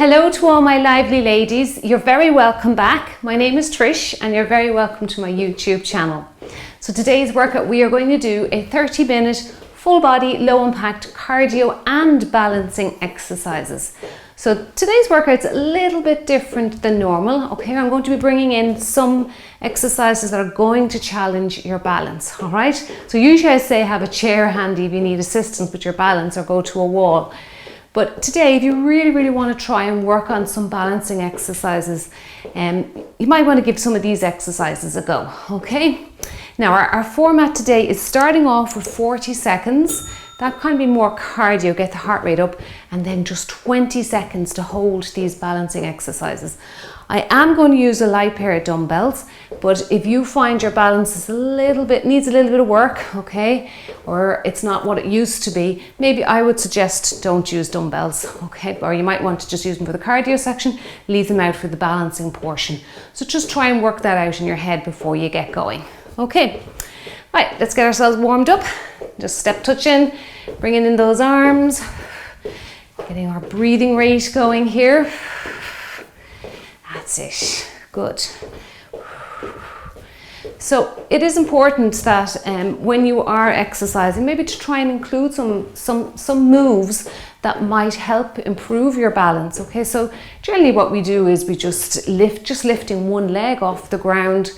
Hello to all my lively ladies. You're very welcome back. My name is Trish and you're very welcome to my YouTube channel. So today's workout, we are going to do a 30-minute full body, low impact cardio and balancing exercises. So today's workout's a little bit different than normal. Okay, I'm going to be bringing in some exercises that are going to challenge your balance. All right. So usually I say have a chair handy if you need assistance with your balance or go to a wall. But today, if you really want to try and work on some balancing exercises, you might want to give some of these exercises a go, okay? Now, our format today is starting off with 40 seconds. That can be more cardio, get the heart rate up, and then just 20 seconds to hold these balancing exercises. I am going to use a light pair of dumbbells, but if you find your balance is needs a little bit of work, okay, or it's not what it used to be, maybe I would suggest don't use dumbbells, okay, or you might want to just use them for the cardio section, leave them out for the balancing portion. So just try and work that out in your head before you get going, okay. Right, let's get ourselves warmed up. Just step touch in, bringing in those arms, getting our breathing rate going here. That's it, good. So it is important that when you are exercising, maybe to try and include some moves that might help improve your balance. Okay, so generally what we do is we just lifting one leg off the ground.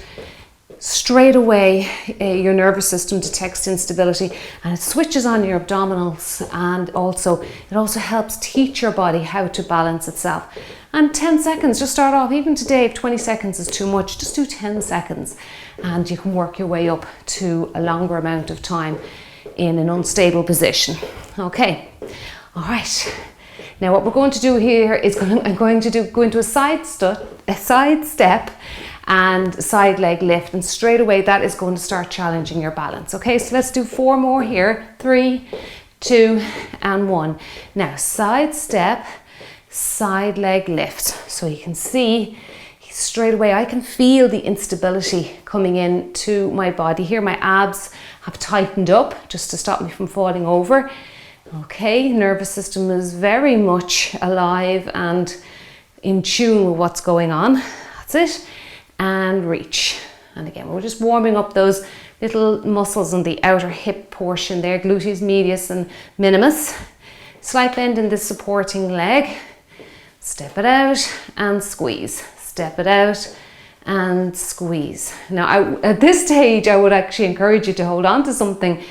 Straight away your nervous system detects instability and it switches on your abdominals, and it also helps teach your body how to balance itself. And 10 seconds, just start off. Even today, if 20 seconds is too much, just do 10 seconds and you can work your way up to a longer amount of time in an unstable position. Okay, all right. Now what we're going to do here is I'm going to go into a side step and side leg lift, and straight away that is going to start challenging your balance. Okay, so let's do 4 more here. 3, 2, and 1. Now side step, side leg lift. So you can see straight away I can feel the instability coming into my body here. My abs have tightened up just to stop me from falling over. Okay, nervous system is very much alive and in tune with what's going on. That's it. And reach. And again, we're just warming up those little muscles on the outer hip portion there, gluteus medius and minimus. Slight bend in the supporting leg. Step it out and squeeze. Step it out and squeeze. Now, at this stage, I would actually encourage you to hold on to something,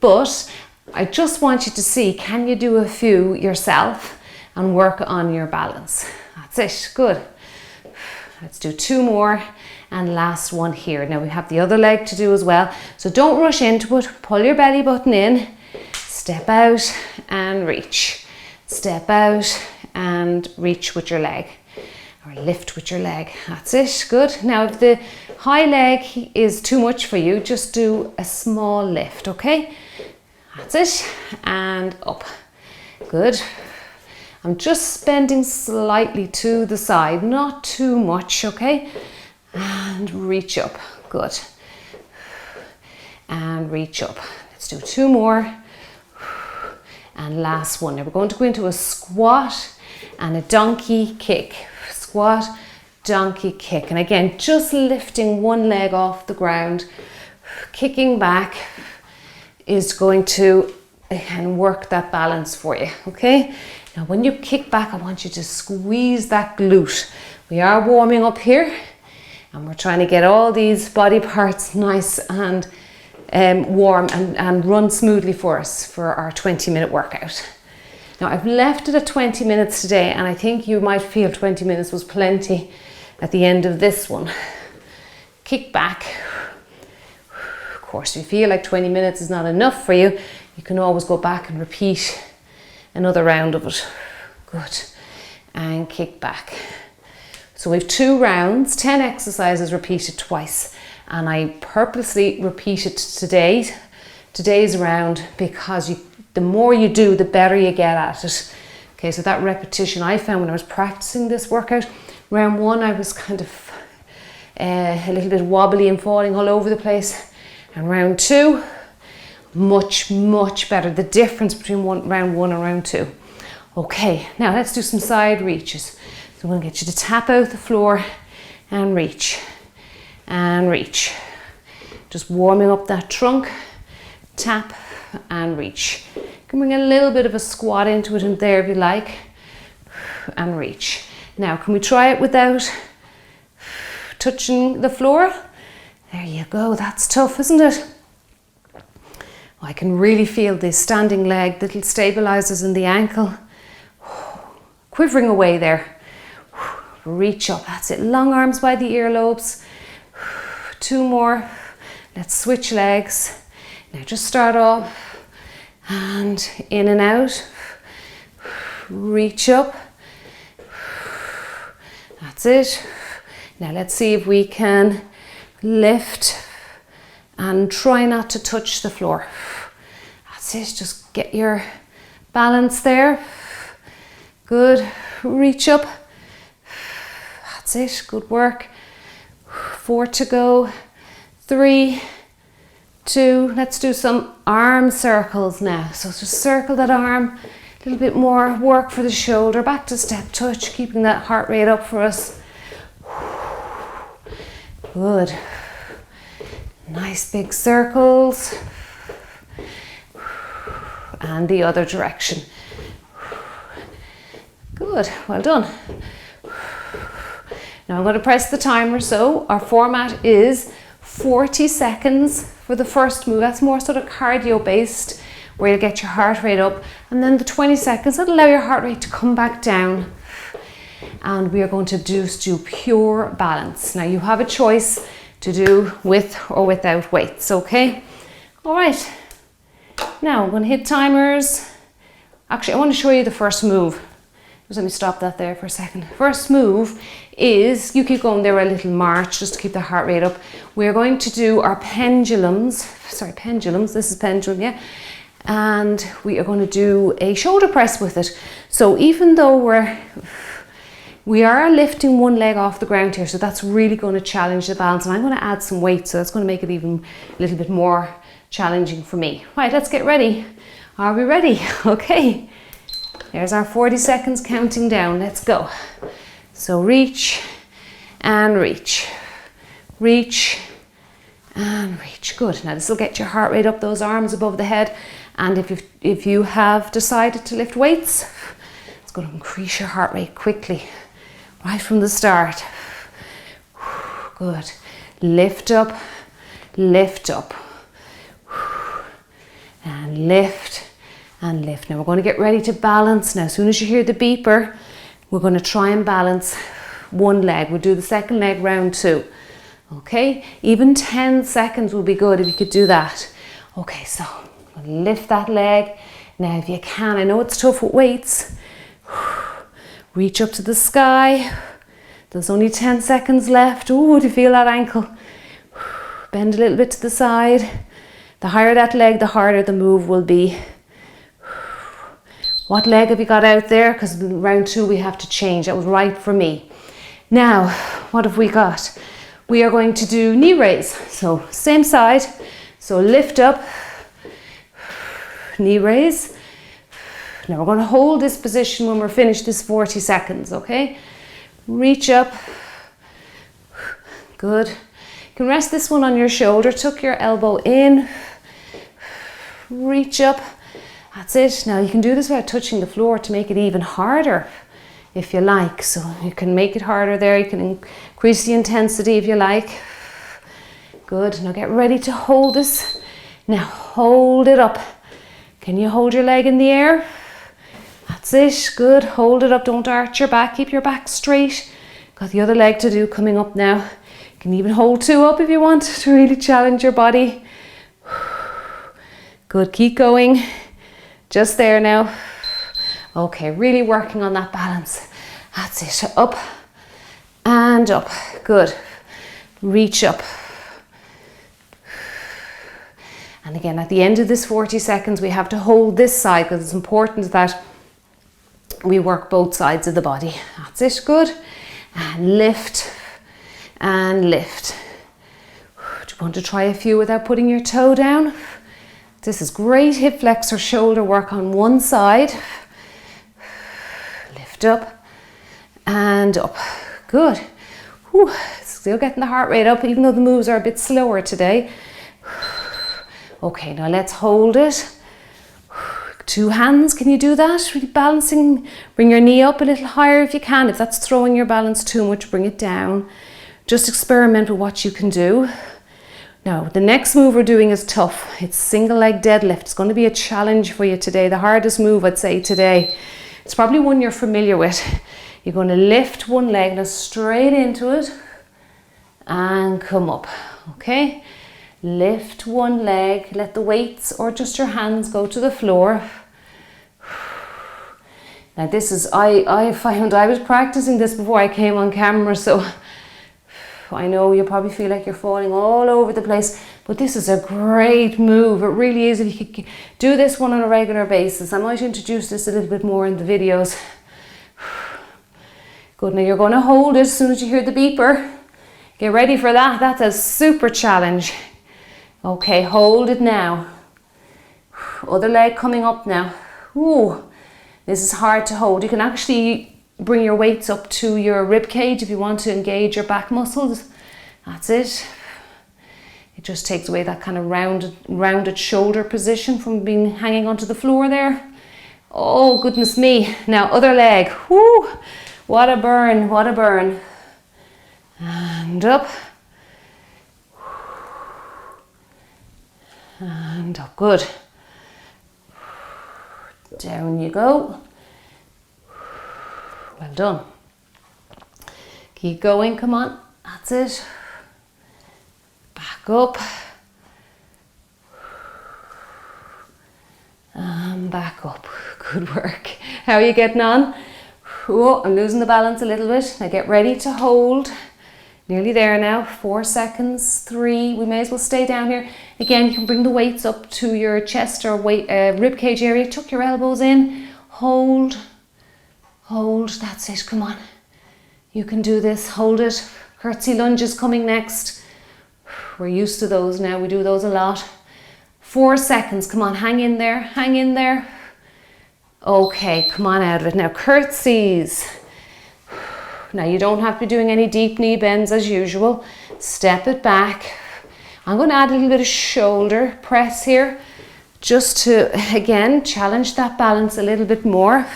but I just want you to see, can you do a few yourself and work on your balance? That's it, good. Let's do 2 more and last one here. Now we have the other leg to do as well. So don't rush into it. Pull your belly button in, step out and reach. Step out and reach with your leg, or lift with your leg. That's it, good. Now if the high leg is too much for you, just do a small lift, okay? That's it, and up, good. I'm just bending slightly to the side, not too much, okay? And reach up, good. And reach up. Let's do 2 more. And last one. Now we're going to go into a squat and a donkey kick. Squat, donkey kick. And again, just lifting one leg off the ground, kicking back is going to work that balance for you, okay? Now when you kick back, I want you to squeeze that glute. We are warming up here and we're trying to get all these body parts nice and warm and run smoothly for us for our 20-minute workout. Now I've left it at 20 minutes today, and I think you might feel 20 minutes was plenty at the end of this one. Kick back. Of course, if you feel like 20 minutes is not enough for you, you can always go back and repeat another round of it. Good. And kick back. So we have 2 rounds, 10 exercises repeated twice. And I purposely repeated today's round, because the more you do, the better you get at it. Okay, so that repetition I found when I was practicing this workout, round 1 I was kind of a little bit wobbly and falling all over the place. And round 2, much better. The difference between round 1 and round 2. Okay, now let's do some side reaches. So I'm going to get you to tap out the floor and reach. And reach. Just warming up that trunk. Tap and reach. You can bring a little bit of a squat into it in there if you like. And reach. Now, can we try it without touching the floor? There you go. That's tough, isn't it? I can really feel the standing leg, little stabilizers in the ankle. Quivering away there. Reach up. That's it. Long arms by the earlobes. 2 more. Let's switch legs. Now just start off and in and out. Reach up. That's it. Now let's see if we can lift and try not to touch the floor. That's it. Just get your balance there. Good. Reach up. That's it. Good work. 4 to go. 3, 2. Let's do some arm circles now. So just circle that arm. A little bit more work for the shoulder. Back to step touch. Keeping that heart rate up for us. Good. Nice big circles. And the other direction. Good. Well done. Now I'm going to press the timer. So our format is 40 seconds for the first move. That's more sort of cardio based, where you'll get your heart rate up. And then the 20 seconds will allow your heart rate to come back down. And we are going to do pure balance. Now you have a choice to do with or without weights, okay? All right. Now I'm going to hit timers. Actually, I want to show you the first move. Just let me stop that there for a second. First move is, you keep going there a little march just to keep the heart rate up. We're going to do our pendulums. Sorry, pendulums. This is pendulum, yeah. And we are going to do a shoulder press with it. So even though we are lifting one leg off the ground here, so that's really going to challenge the balance. And I'm going to add some weight, so that's going to make it even a little bit more challenging for me. Right, let's get ready. Are we ready? Okay. There's our 40 seconds counting down. Let's go. So reach and reach. Reach and reach. Good. Now this will get your heart rate up, those arms above the head. And if you have decided to lift weights, it's going to increase your heart rate quickly. Right from the start. Good. Lift up, lift up. And lift and lift. Now we're going to get ready to balance. Now as soon as you hear the beeper, we're going to try and balance one leg. We'll do the second leg round 2. Okay? Even 10 seconds will be good if you could do that. Okay, so lift that leg. Now if you can, I know it's tough with weights. Reach up to the sky. There's only 10 seconds left. Ooh, do you feel that ankle? Bend a little bit to the side. The higher that leg, the harder the move will be. What leg have you got out there? Because round 2 we have to change. That was right for me. Now, what have we got? We are going to do knee raise. So same side. So lift up, knee raise. Now we're going to hold this position when we're finished this 40 seconds, okay? Reach up. Good. You can rest this one on your shoulder. Tuck your elbow in. Reach up. That's it. Now you can do this without touching the floor to make it even harder if you like. So you can make it harder there. You can increase the intensity if you like. Good. Now get ready to hold this. Now hold it up. Can you hold your leg in the air? That's it. Good. Hold it up. Don't arch your back. Keep your back straight. Got the other leg to do coming up now. You can even hold 2 up if you want to really challenge your body. Good. Keep going. Just there now. Okay. Really working on that balance. That's it. Up and up. Good. Reach up. And again, at the end of this 40 seconds, we have to hold this side because it's important that we work both sides of the body. That's it. Good. And lift and lift. Do you want to try a few without putting your toe down? This is great hip flexor shoulder work on one side. lift up and up. Good. Whew. Still getting the heart rate up, even though the moves are a bit slower today. Okay, now let's hold it. 2 hands, can you do that? Really balancing. Bring your knee up a little higher if you can. If that's throwing your balance too much, bring it down. Just experiment with what you can do. Now, the next move we're doing is tough. It's single leg deadlift. It's going to be a challenge for you today. The hardest move, I'd say, today. It's probably one you're familiar with. You're going to lift one leg, now straight into it, and come up, okay? Lift one leg, let the weights or just your hands go to the floor. Now this is, I found I was practicing this before I came on camera, so I know you probably feel like you're falling all over the place, but this is a great move. It really is. If you could do this one on a regular basis. I might introduce this a little bit more in the videos. Good, now you're going to hold it as soon as you hear the beeper. Get ready for that. That's a super challenge. Okay, hold it now. Other leg coming up now. Ooh, this is hard to hold. You can actually bring your weights up to your rib cage if you want to engage your back muscles. That's it. It just takes away that kind of rounded shoulder position from being hanging onto the floor there. Oh, goodness me. Now, other leg. Whoo, what a burn, what a burn. And up. And up, good. Down you go. Well done. Keep going, come on. That's it. Back up. And back up. Good work. How are you getting on? Oh, I'm losing the balance a little bit. Now get ready to hold. Nearly there now. 4 seconds. 3. We may as well stay down here. Again, you can bring the weights up to your chest or rib cage area. Tuck your elbows in. Hold. Hold. That's it. Come on. You can do this. Hold it. Curtsy lunges coming next. We're used to those now. We do those a lot. 4 seconds. Come on. Hang in there. Hang in there. Okay. Come on out of it. Now curtsies. Now you don't have to be doing any deep knee bends as usual. Step it back. I'm going to add a little bit of shoulder press here just to, again, challenge that balance a little bit more.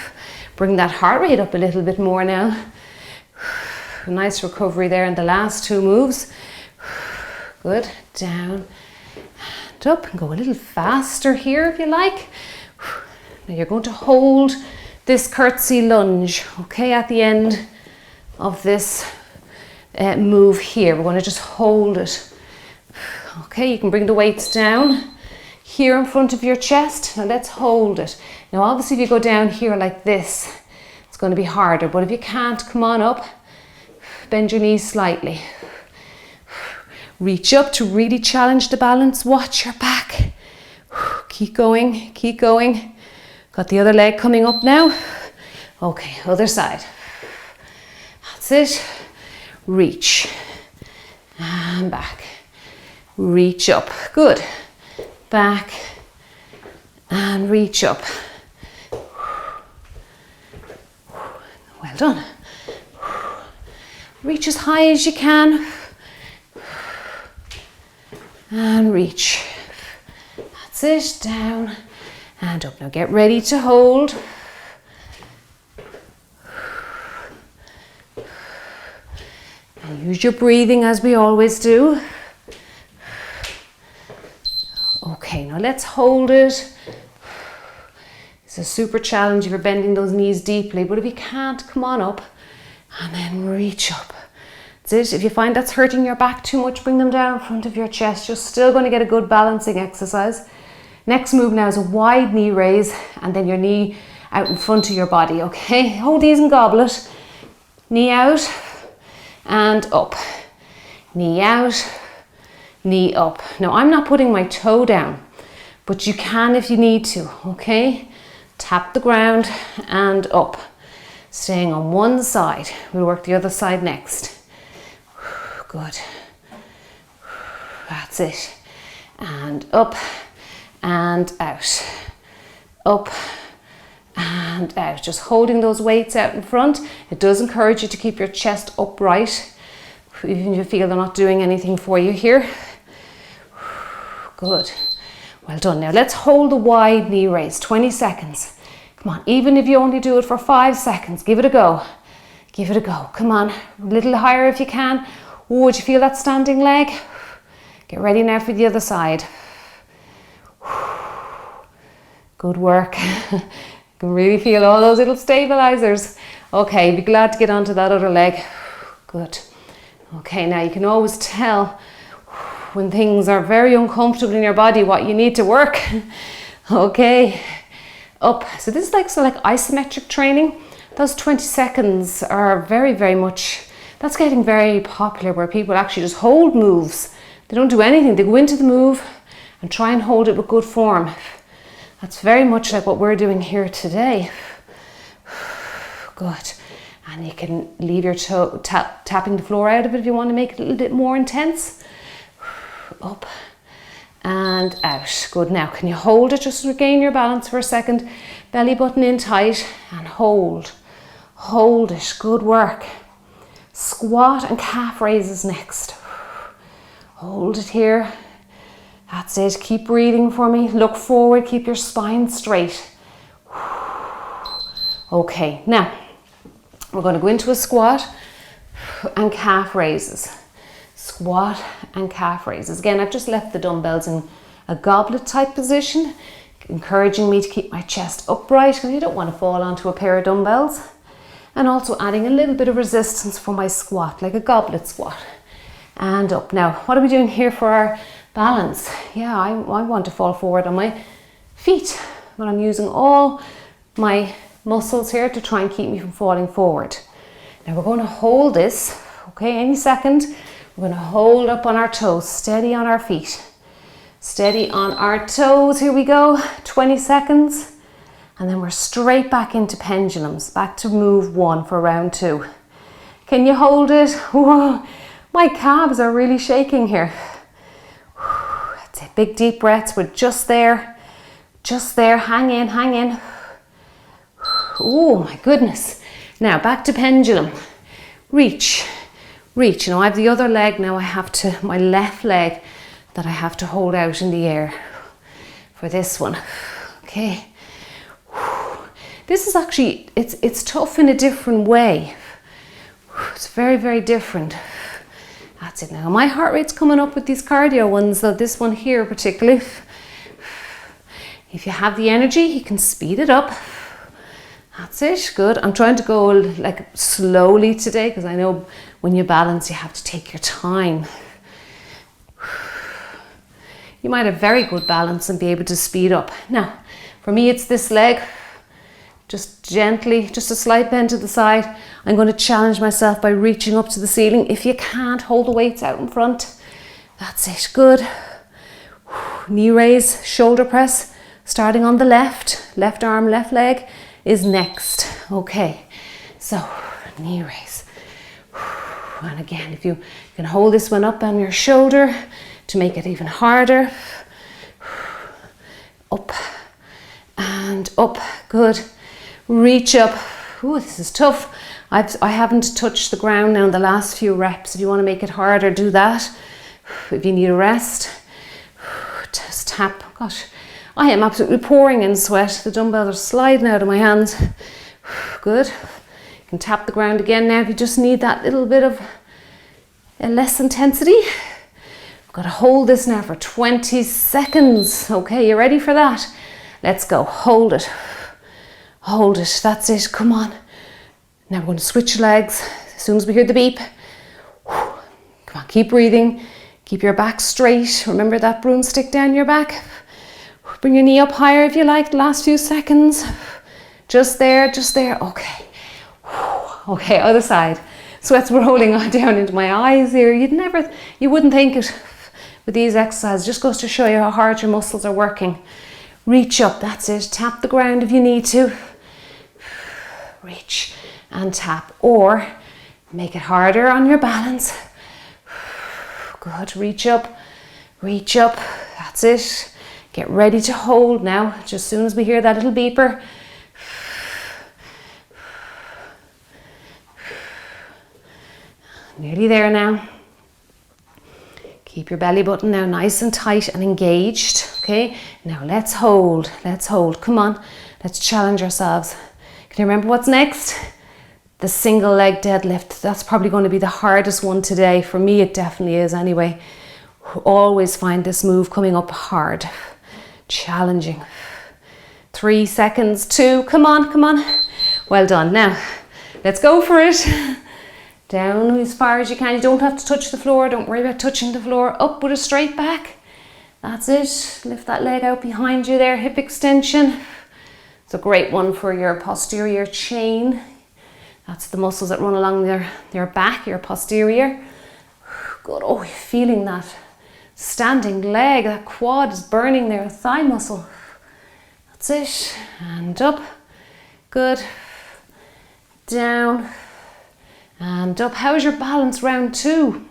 Bring that heart rate up a little bit more now. Nice recovery there in the last 2 moves. Good. Down and up. And go a little faster here if you like. Now you're going to hold this curtsy lunge, okay, at the end of this move here. We're going to just hold it. Okay, you can bring the weights down here in front of your chest. Now let's hold it. Now obviously if you go down here like this, it's going to be harder, but if you can't, come on up. Bend your knees slightly. Reach up to really challenge the balance. Watch your back. Keep going, keep going. Got the other leg coming up now. Okay, other side. That's it. Reach and back. Reach up. Good. Back and reach up. Well done. Reach as high as you can. And reach. That's it. Down and up. Now get ready to hold. And use your breathing as we always do. Okay, now let's hold it. It's a super challenge if you're bending those knees deeply, but if you can't, come on up and then reach up. That's it. If you find that's hurting your back too much, bring them down in front of your chest. You're still going to get a good balancing exercise. Next move now is a wide knee raise and then your knee out in front of your body, okay? Hold these and gobble it. Knee out and up. Knee out, knee up. Now I'm not putting my toe down, but you can if you need to, okay? Tap the ground and up. Staying on one side. We'll work the other side next. Good. That's it. And up and out. Up and and out. Just holding those weights out in front. It does encourage you to keep your chest upright, even if you feel they're not doing anything for you here. Good. Well done. Now let's hold the wide knee raise, 20 seconds. Come on, even if you only do it for 5 seconds, give it a go. Give it a go. Come on, a little higher if you can. Oh, would you feel that standing leg? Get ready now for the other side. Good work. You can really feel all those little stabilizers. Okay, be glad to get onto that other leg. Good. Okay, now you can always tell when things are very uncomfortable in your body what you need to work. Okay, up. So this is like isometric training. Those 20 seconds are very much, that's getting very popular, where people actually just hold moves. They don't do anything. They go into the move and try and hold it with good form. That's very much like what we're doing here today. Good. And you can leave your toe tapping the floor out of it if you want to make it a little bit more intense. Up and out. Good. Now, can you hold it? Just regain your balance for a second. Belly button in tight and hold. Hold it. Good work. Squat and calf raises next. Hold it here. That's it. Keep breathing for me. Look forward. Keep your spine straight. Okay, now we're going to go into a squat and calf raises. Squat and calf raises. Again, I've just left the dumbbells in a goblet type position, encouraging me to keep my chest upright because you don't want to fall onto a pair of dumbbells. And also adding a little bit of resistance for my squat, like a goblet squat. And up. Now, what are we doing here for our balance? Yeah, I want to fall forward on my feet, but I'm using all my muscles here to try and keep me from falling forward. Now we're going to hold this, okay, any second. We're going to hold up on our toes, steady on our feet. Steady on our toes, here we go, 20 seconds. And then we're straight back into pendulums, back to move 1 for round 2. Can you hold it? Whoa. My calves are really shaking here. That's it. Big deep breaths. We're just there. Just there. Hang in, hang in. Oh my goodness. Now back to pendulum. Reach. Reach. You know, I have the other leg now. My left leg that I have to hold out in the air for this one. Okay. This is actually, it's tough in a different way. It's very different. That's it now. My heart rate's coming up with these cardio ones, though this one here particularly. If you have the energy, you can speed it up. That's it, good. I'm trying to go like slowly today because I know when you balance, you have to take your time. You might have very good balance and be able to speed up. Now, for me, it's this leg. Just gently, just a slight bend to the side. I'm going to challenge myself by reaching up to the ceiling. If you can't, hold the weights out in front. That's it, good. Knee raise, shoulder press, starting on the left. Left arm, left leg is next. Okay, so knee raise. And again, if you can hold this one up on your shoulder to make it even harder. Up and up, good. Reach up. Ooh, this is tough. I haven't touched the ground now in the last few reps. If you want to make it harder, do that. If you need a rest, just tap. Gosh, I am absolutely pouring in sweat. The dumbbells are sliding out of my hands. Good. You can tap the ground again now if you just need that little bit of less intensity. I've got to hold this now for 20 seconds. Okay, you ready for that? Let's go. Hold it. Hold it, that's it, come on. Now we're going to switch legs as soon as we hear the beep. Come on, keep breathing. Keep your back straight. Remember that broomstick down your back. Bring your knee up higher if you like, the last few seconds. Just there, okay. Okay, other side. Sweat's rolling on down into my eyes here. You wouldn't think it with these exercises. Just goes to show you how hard your muscles are working. Reach up, that's it. Tap the ground if you need to. Reach and tap, or make it harder on your balance. Good, reach up, that's it. Get ready to hold now, just as soon as we hear that little beeper. Nearly there now. Keep your belly button now nice and tight and engaged. Okay, now let's hold. Come on, let's challenge ourselves. Can you remember what's next? The single leg deadlift. That's probably going to be the hardest one today. For me, it definitely is anyway. Always find this move coming up hard. Challenging. 3 seconds, 2, come on. Well done. Now, let's go for it. Down as far as you can. You don't have to touch the floor. Don't worry about touching the floor. Up with a straight back. That's it. Lift that leg out behind you there. Hip extension. It's a great one for your posterior chain. That's the muscles that run along your back, your posterior. Good. Oh, you're feeling that standing leg. That quad is burning there. Thigh muscle. That's it. And up. Good. Down. And up. How's your balance round 2?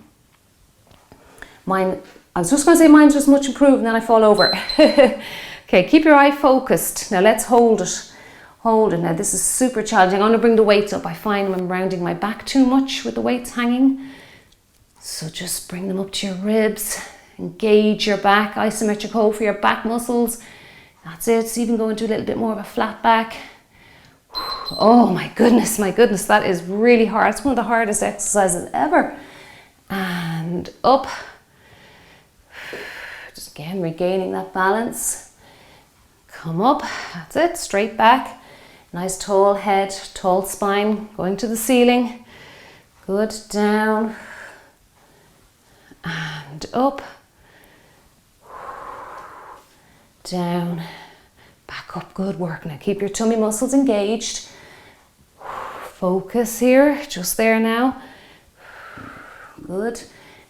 Mine, I was just going to say mine's just much improved and then I fall over. Okay, keep your eye focused. Now let's hold it. Hold it. Now this is super challenging. I'm going to bring the weights up. I find I'm rounding my back too much with the weights hanging. So just bring them up to your ribs. Engage your back. Isometric hold for your back muscles. That's it. So even go into a little bit more of a flat back. Oh my goodness, that is really hard. It's one of the hardest exercises ever. And up. Just again, regaining that balance. Come up, that's it, straight back. Nice tall head, tall spine, going to the ceiling. Good, down. And up. Down. Back up, good work. Now keep your tummy muscles engaged. Focus here, just there now. Good.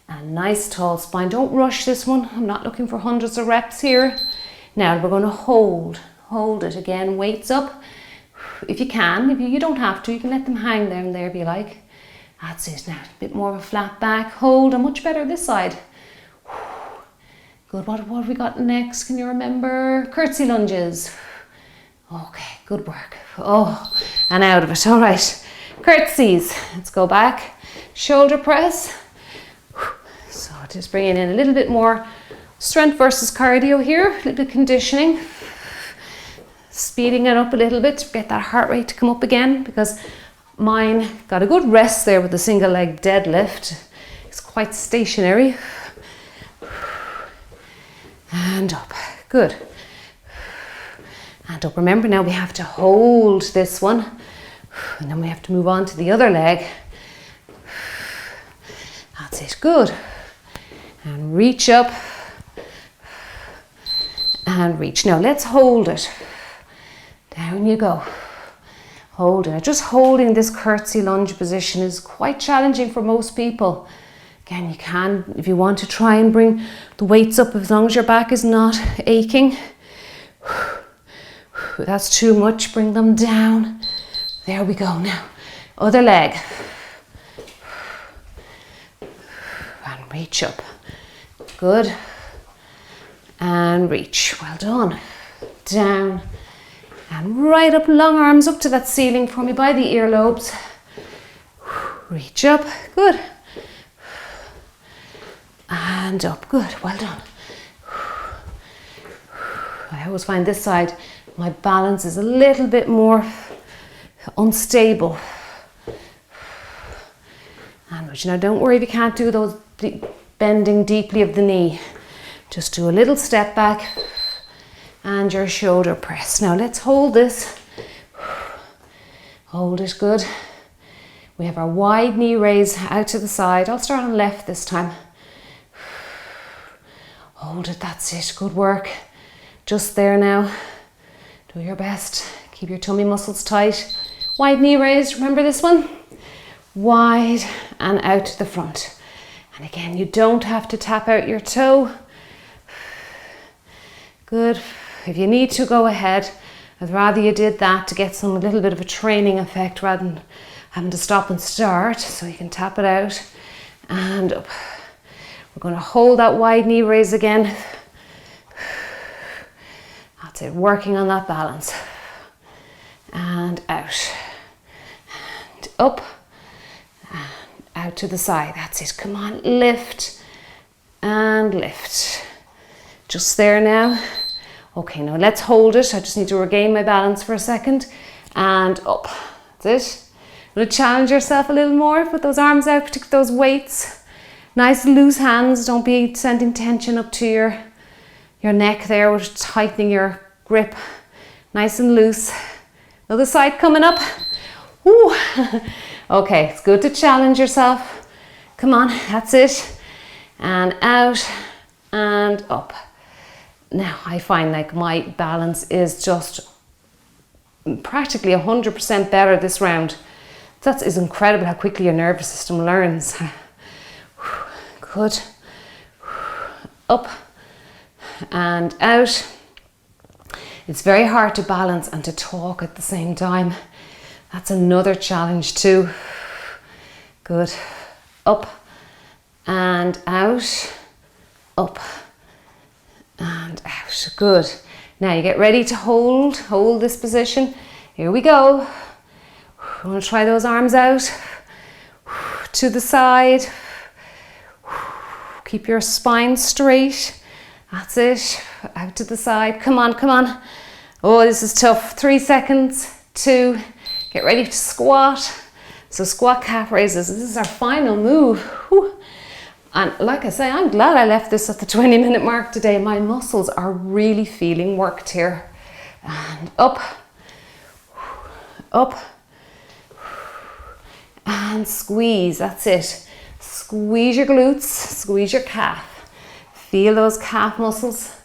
And nice tall spine. Don't rush this one. I'm not looking for hundreds of reps here. Now we're going to hold it again. Weights up. If you can, if you don't have to, you can let them hang down there if you like. That's it now. A bit more of a flat back. Hold, and much better this side. Good. What have we got next? Can you remember? Curtsy lunges. Okay, good work. Oh, and out of it. All right. Curtsies. Let's go back. Shoulder press. So just bringing in a little bit more strength versus cardio here. A little bit of conditioning. Speeding it up a little bit to get that heart rate to come up again, because mine got a good rest there with the single leg deadlift. It's quite stationary. And up. Good. And up. Remember now we have to hold this one. And then we have to move on to the other leg. That's it. Good. And reach up. And reach. Now let's hold it. Down you go. Hold it. Just holding this curtsy lunge position is quite challenging for most people. Again, you can, if you want to try and bring the weights up, as long as your back is not aching. If that's too much, bring them down. There we go. Now, other leg. And reach up. Good. And reach. Well done. Down. And right up, long arms up to that ceiling for me by the earlobes. Reach up. Good. And up. Good. Well done. I always find this side, my balance is a little bit more unstable. And now don't worry if you can't do those bending deeply of the knee. Just do a little step back and your shoulder press. Now let's hold this. Hold it. Good. We have our wide knee raise out to the side. I'll start on left this time. Hold it. That's it. Good work. Just there now. Do your best. Keep your tummy muscles tight. Wide knee raise. Remember this one? Wide and out to the front. And again, you don't have to tap out your toe. Good. If you need to, go ahead. I'd rather you did that to get a little bit of a training effect rather than having to stop and start. So you can tap it out and up. We're going to hold that wide knee raise again. That's it, working on that balance. And out. And up. And out to the side. That's it. Come on, lift and lift. Just there now. Okay, now let's hold it. I just need to regain my balance for a second. And up. That's it. I'm going to challenge yourself a little more. Put those arms out, particularly those weights. Nice loose hands. Don't be sending tension up to your neck there, which is tightening your grip. Nice and loose. Other side coming up. Woo. Okay, it's good to challenge yourself. Come on, that's it. And out and up. Now I find like my balance is just practically 100% better this round. That is incredible how quickly your nervous system learns. Good. Up and out. It's very hard to balance and to talk at the same time. That's another challenge too. Good. Up and out. Up and out. Good. Now you get ready to hold this position. Here we go. I'm going to try those arms out to the side. Keep your spine straight. That's it. Out to the side. Come on, come on. Oh, this is tough. 3 seconds. 2. Get ready to squat. So squat calf raises. This is our final move. Whew. And like I say, I'm glad I left this at the 20-minute mark today. My muscles are really feeling worked here. And up. Up. And squeeze. That's it. Squeeze your glutes. Squeeze your calf. Feel those calf muscles.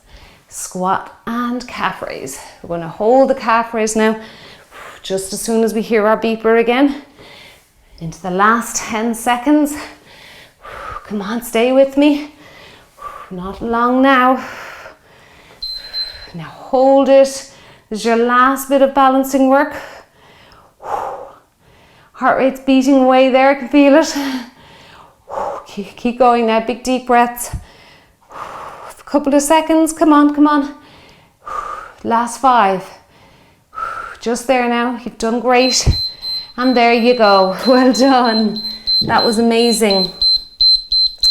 Squat and calf raise. We're going to hold the calf raise now. Just as soon as we hear our beeper again. Into the last 10 seconds. Come on, stay with me. Not long now. Now hold it. This is your last bit of balancing work. Heart rate's beating away there, I can feel it. Keep going now, big deep breaths. A couple of seconds, come on, come on. Last 5. Just there now, you've done great. And there you go, well done. That was amazing.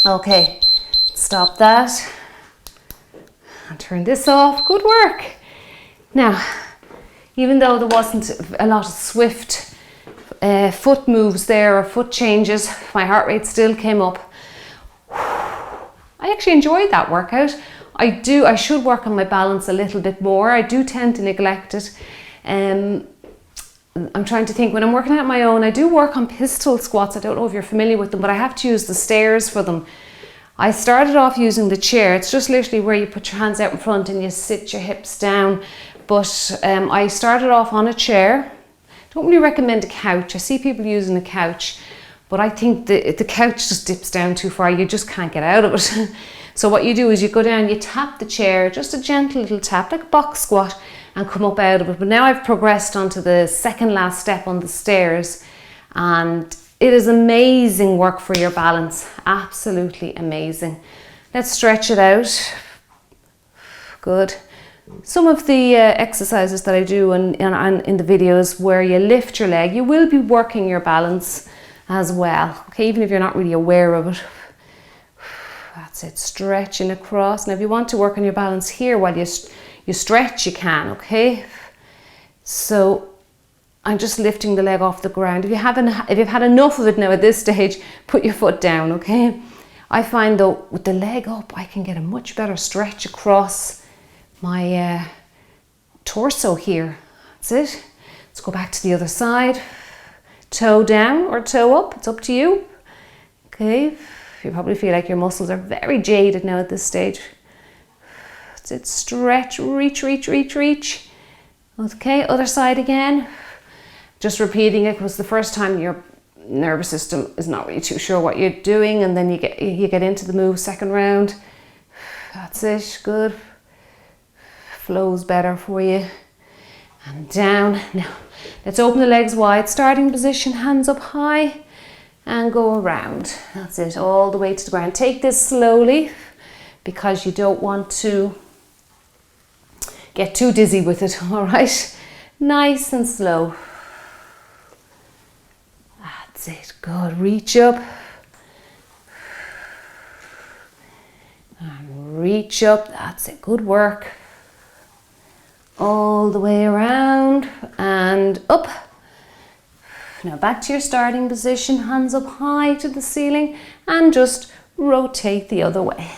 Okay, stop that. And turn this off, good work. Now, even though there wasn't a lot of swift foot moves there or foot changes, my heart rate still came up. I actually enjoyed that workout. I should work on my balance a little bit more. I do tend to neglect it. I'm trying to think, when I'm working out my own, I do work on pistol squats. I don't know if you're familiar with them, but I have to use the stairs for them. I started off using the chair. It's just literally where you put your hands out in front and you sit your hips down. But I started off on a chair. Don't really recommend a couch. I see people using a couch, but I think the couch just dips down too far. You just can't get out of it. So what you do is you go down, you tap the chair, just a gentle little tap, like a box squat, and come up out of it. But now I've progressed onto the second last step on the stairs, and it is amazing work for your balance. Absolutely amazing. Let's stretch it out. Good. Some of the exercises that I do in the videos where you lift your leg, you will be working your balance as well. Okay, even if you're not really aware of it. That's it, stretching across. Now if you want to work on your balance here while you stretch, you can, okay? So I'm just lifting the leg off the ground. If you've had enough of it now at this stage, put your foot down, okay? I find though, with the leg up, I can get a much better stretch across my torso here. That's it. Let's go back to the other side. Toe down or toe up, it's up to you. Okay, you probably feel like your muscles are very jaded now at this stage. That's it, stretch, reach, reach, reach, reach. Okay, other side again. Just repeating it because the first time your nervous system is not really too sure what you're doing, and then you get into the move second round. That's it, good. Flows better for you. And down. Now let's open the legs wide, starting position, hands up high, and go around. That's it, all the way to the ground. Take this slowly because you don't want to get too dizzy with it. All right, nice and slow. That's it, good. Reach up, And reach up, that's it, good work. All the way around and up. Now back to your starting position, hands up high to the ceiling and just rotate the other way.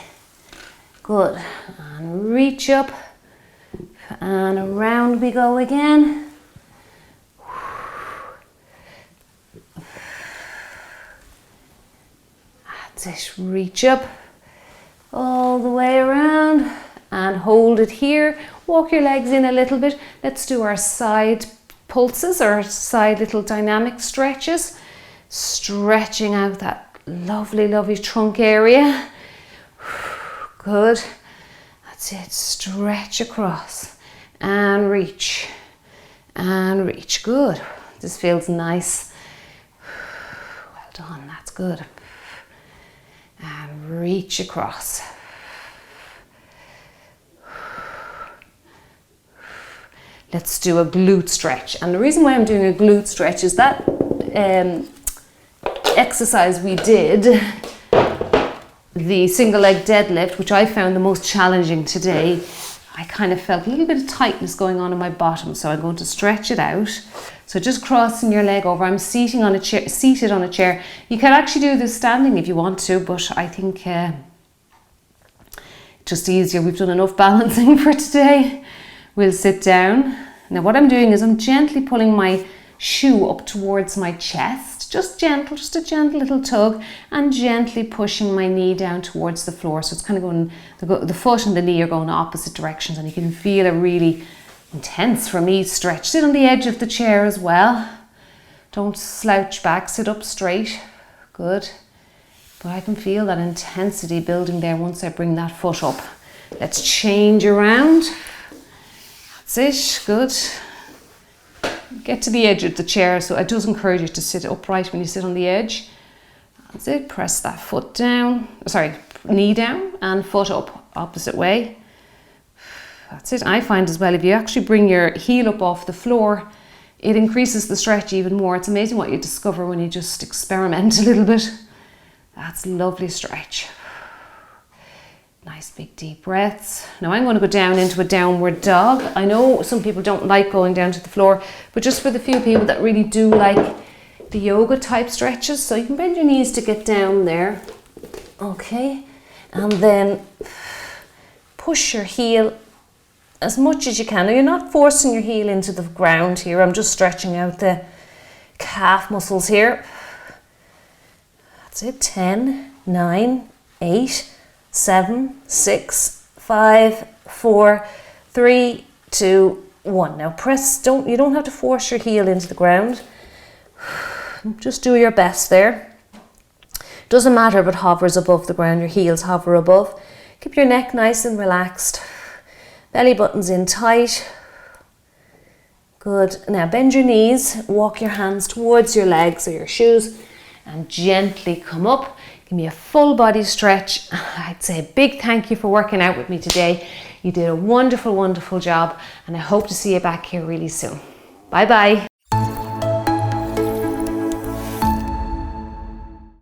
Good, and reach up and around we go again. That's it, reach up all the way around and hold it here. Walk your legs in a little bit. Let's do our side pulses or side little dynamic stretches. Stretching out that lovely, lovely trunk area. Good. That's it. Stretch across and reach and reach. Good. This feels nice. Well done. That's good. And reach across. Let's do a glute stretch. And the reason why I'm doing a glute stretch is that exercise we did, the single leg deadlift, which I found the most challenging today, I kind of felt a little bit of tightness going on in my bottom. So I'm going to stretch it out. So just crossing your leg over. I'm seated on a chair. You can actually do this standing if you want to, but I think just easier. We've done enough balancing for today. We'll sit down. Now what I'm doing is I'm gently pulling my shoe up towards my chest. Just gentle, just a gentle little tug, and gently pushing my knee down towards the floor. So it's kind of going, the foot and the knee are going opposite directions, and you can feel a really intense, for me, stretch. Sit on the edge of the chair as well. Don't slouch back, sit up straight. Good. But I can feel that intensity building there once I bring that foot up. Let's change around. That's it, good. Get to the edge of the chair, so it does encourage you to sit upright when you sit on the edge. That's it, press that foot down, knee down and foot up, opposite way. That's it. I find as well, if you actually bring your heel up off the floor, it increases the stretch even more. It's amazing what you discover when you just experiment a little bit. That's a lovely stretch. Nice big deep breaths. Now I'm going to go down into a downward dog. I know some people don't like going down to the floor, but just for the few people that really do like the yoga type stretches, so you can bend your knees to get down there. Okay, and then push your heel as much as you can. Now you're not forcing your heel into the ground here. I'm just stretching out the calf muscles here. That's it. 10, 9, 8, 7, 6, 5, 4, 3, 2, 1. Now press, you don't have to force your heel into the ground. Just do your best there. Doesn't matter if it hovers above the ground, your heels hover above. Keep your neck nice and relaxed. Belly button's in tight. Good. Now bend your knees, walk your hands towards your legs or your shoes and gently come up. Give me a full body stretch. I'd say a big thank you for working out with me today. You did a wonderful, wonderful job, and I hope to see you back here really soon. Bye bye.